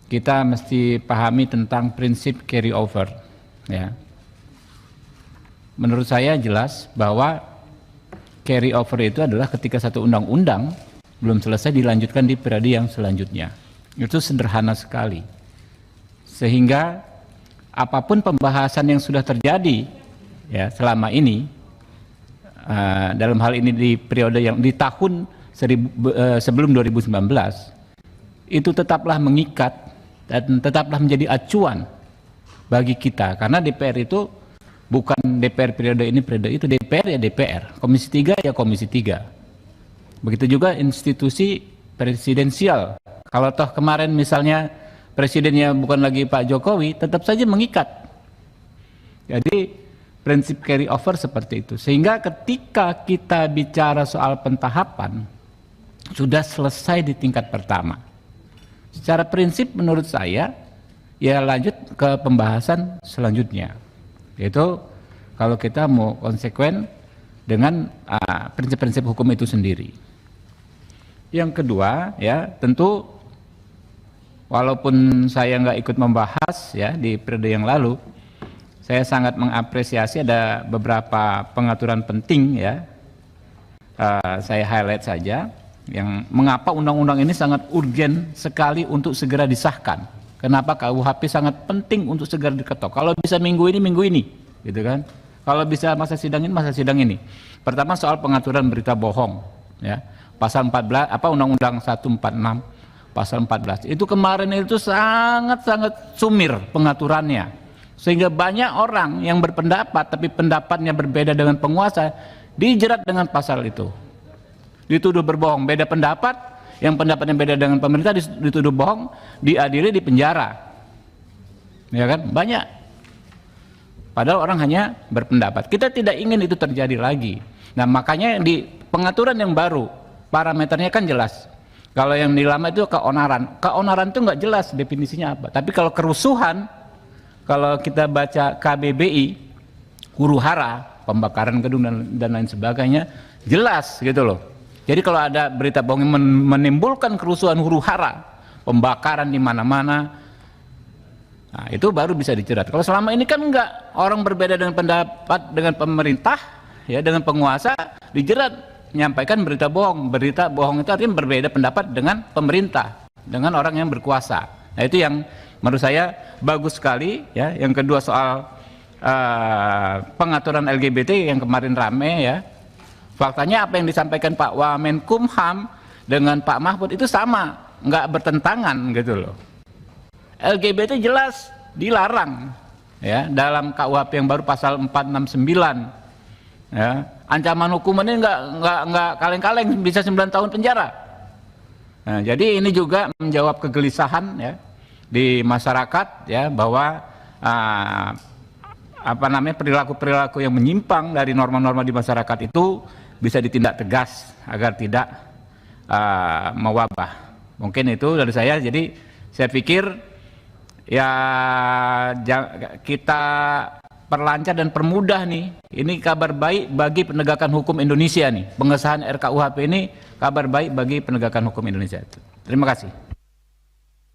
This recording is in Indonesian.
kita mesti pahami tentang prinsip carry over. Ya. Menurut saya jelas bahwa carry over itu adalah ketika satu undang-undang belum selesai dilanjutkan di periode yang selanjutnya. Itu sederhana sekali. Sehingga apapun pembahasan yang sudah terjadi ya selama ini, dalam hal ini di periode yang di tahun sebelum 2019, itu tetaplah mengikat dan tetaplah menjadi acuan bagi kita, karena DPR itu bukan DPR periode ini periode itu, DPR ya DPR, Komisi 3 ya Komisi 3. Begitu juga institusi presidensial. Kalau toh kemarin misalnya presidennya bukan lagi Pak Jokowi, tetap saja mengikat. Jadi prinsip carry over seperti itu. Sehingga ketika kita bicara soal pentahapan, sudah selesai di tingkat pertama. Secara prinsip menurut saya, ya lanjut ke pembahasan selanjutnya. Yaitu kalau kita mau konsekuen dengan prinsip-prinsip hukum itu sendiri. Yang kedua, ya tentu walaupun saya nggak ikut membahas ya di periode yang lalu, saya sangat mengapresiasi ada beberapa pengaturan penting ya. Saya highlight saja yang mengapa undang-undang ini sangat urgen sekali untuk segera disahkan. Kenapa KUHP sangat penting untuk segera diketok. Kalau bisa minggu ini, gitu kan? Kalau bisa masa sidang ini. Pertama soal pengaturan berita bohong, ya. Pasal 14 Undang-Undang 146 pasal 14. Itu kemarin itu sangat-sangat sumir pengaturannya. Sehingga banyak orang yang berpendapat tapi pendapatnya berbeda dengan penguasa dijerat dengan pasal itu. Dituduh berbohong, beda pendapat, yang pendapatnya beda dengan pemerintah dituduh bohong, diadili, di penjara. Ya kan? Banyak. Padahal orang hanya berpendapat. Kita tidak ingin itu terjadi lagi. Nah, makanya di pengaturan yang baru, parameternya kan jelas. Kalau yang di lama itu keonaran. Keonaran itu nggak jelas definisinya apa. Tapi kalau kerusuhan, kalau kita baca KBBI, huru-hara, pembakaran gedung dan lain sebagainya, jelas gitu loh. Jadi kalau ada berita bohong yang menimbulkan kerusuhan huru-hara, pembakaran di mana-mana, nah, itu baru bisa dijerat. Kalau selama ini kan enggak, orang berbeda dengan pendapat dengan pemerintah, ya dengan penguasa dijerat, menyampaikan berita bohong. Berita bohong itu artinya berbeda pendapat dengan pemerintah, dengan orang yang berkuasa. Nah, itu yang menurut saya bagus sekali, ya. Yang kedua soal pengaturan LGBT yang kemarin rame, ya. Faktanya apa yang disampaikan Pak Wamenkumham dengan Pak Mahfud itu sama, nggak bertentangan gitu loh. LGBT jelas dilarang ya dalam KUHP yang baru pasal 469. Ya, ancaman hukumannya nggak kaleng-kaleng, bisa 9 tahun penjara. Nah, jadi ini juga menjawab kegelisahan ya di masyarakat ya bahwa perilaku-perilaku yang menyimpang dari norma-norma di masyarakat itu bisa ditindak tegas agar tidak mewabah. Mungkin itu dari saya. Jadi saya pikir ya kita perlancar dan permudah nih. Ini kabar baik bagi penegakan hukum Indonesia nih. Pengesahan RKUHP ini kabar baik bagi penegakan hukum Indonesia. Terima kasih.